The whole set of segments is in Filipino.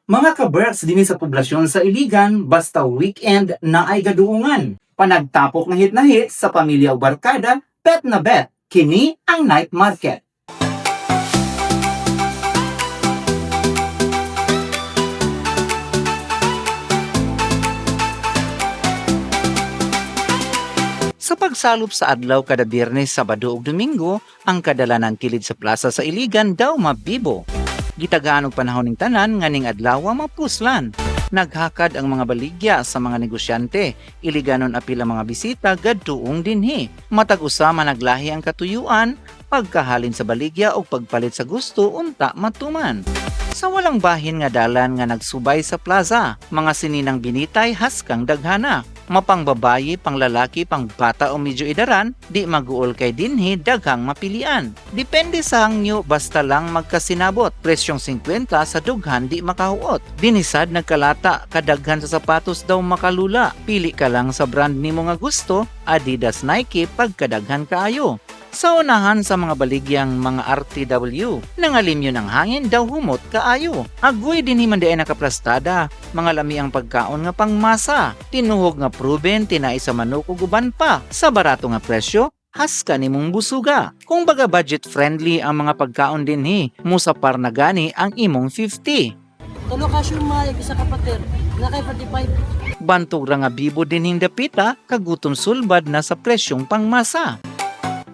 Mga kaberks din sa poblasyon sa Iligan basta weekend na ay gaduungan. Panagtapok na hit sa pamilya o barkada, bet na bet, kini ang night market. Sa pagsalop sa adlaw kada Biyernes, Sabado ug Domingo, ang kadalanan kilid sa plaza sa Iligan daw mabibo. Gitagaan og panahon ning tanan nganing adlaw mapuslan. Naghakad ang mga baligya sa mga negosyante, iliganon apil ang mga bisita gadtuong dinhi. Matag usama naglahi ang katuyuan, pagkahalin sa baligya o pagpalit sa gusto unta matuman. Sa walang bahin nga dalan nga nagsubay sa plaza, mga sininang binitay haskang daghana. Mapangbabayi, panglalaki, pangbata o medyo idaran, di maguol kay dinhi daghang mapilian. Depende sa hangyo basta lang magkasinabot. Presyong 50 sa dughan di makahuot. Binisad nagkalata kadaghan sa sapatos daw makalula. Pili ka lang sa brand nimo nga gusto, Adidas, Nike pagkadaghan kaayo. Sa unahan sa mga baligyang mga RTW, nangalimyo ng hangin daw humot kaayo. Agoy din himan di ay nakaplastada, mga lami ang pagkaon nga pangmasa, tinuhog nga proven, tinai sa manok ug uban pa, sa barato nga presyo, haska nimong busuga. Kung baga budget friendly ang mga pagkaon dinhi, musapar na gani ang imong 50. Tulo ka sumay, isa ka pater, na kay 45. Bantog ra nga bibo dinhing dapita, kagutom sulbad na sa presyong pangmasa.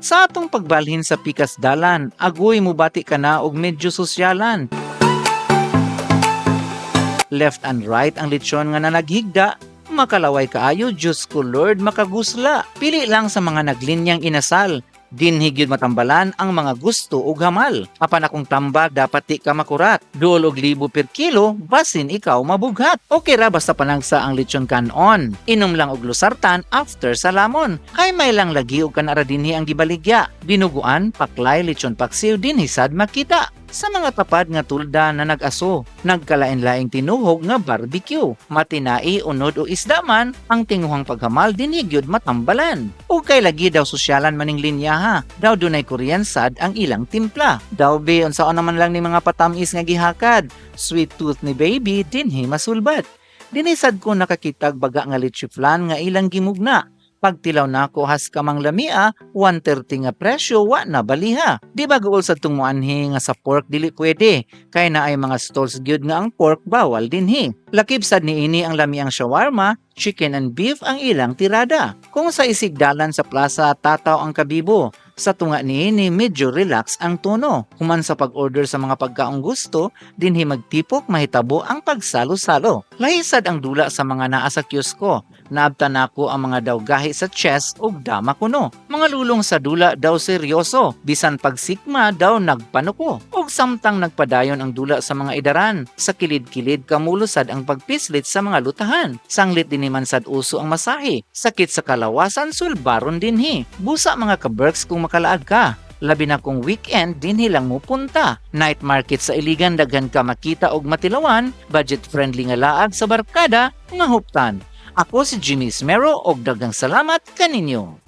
Sa atong pagbalhin sa pikas dalan, agoy mubati ka na og medyo sosyalan. Left and right ang lechon nga nanaghigda, makalaway kaayo, Diyos ko Lord, makagusla. Pili lang sa mga naglinyang inasal. Dinhi gyud matambalan ang mga gusto ug hamal. Apan akong tambag dapat di ka makurat. Duol og libo per kilo, basin ikaw mabughat. Okay ra basta panagsa ang lechon kanon. Inom lang og losartan after salamon. Kay may lang lagi og kanara dinhi ang gibaligya. Binuguan, paklay, lechon paksiw dinhi sad makita. Sa mga tapad nga tulda na nag-aso, nagkalain-laing tinuhog nga barbecue. Matinai, unod o isda man, ang tinguhang paghamal dinigyod matambalan. O kay lagi daw sosyalan maning linya ha, daw dunay kuryansad ang ilang timpla. Daw be, unsaon naman lang ni mga patamis nga gihakad, sweet tooth ni baby dinhi masulbat. Dinisad ko nakakitag baga nga lechiflan nga ilang gimugna. Pagtilaw na ko has kamang lamia, 130 nga presyo, wa na baliha. Di ba guol sa tumuanhi nga sa pork dili pwede, kay na ay mga stalls gyud nga ang pork bawal dinhi. Lakip sad niini ang lamiang shawarma, chicken and beef ang ilang tirada. Kung sa isigdalan sa plaza tataw ang kabibo, sa tunga niini medyo relax ang tono. Human sa pag-order sa mga pagkaong gusto, dinhi magtipok mahitabo ang pagsalo-salo. Lahisad ang dula sa mga naa sa kiosko. Naabtan ako ang mga daw gahi sa chess ug dama kuno. Mga lulong sa dula daw seryoso, bisan pagsikma daw nagpanuko. Ug samtang nagpadayon ang dula sa mga idaran, sa kilid-kilid kamulusad ang pagpislit sa mga lutahan. Sanglit din man sad uso ang masahe. Sakit sa kalawasan sulbaron dinhi. Busa mga kaberks kung makalaag ka. Labi na kung weekend dinhi lang mo punta. Night market sa Iligan daghan ka makita og matilawan, budget friendly nga laag sa barkada nga huptan. Ako si Jimmy Smero og daghang salamat kaninyo.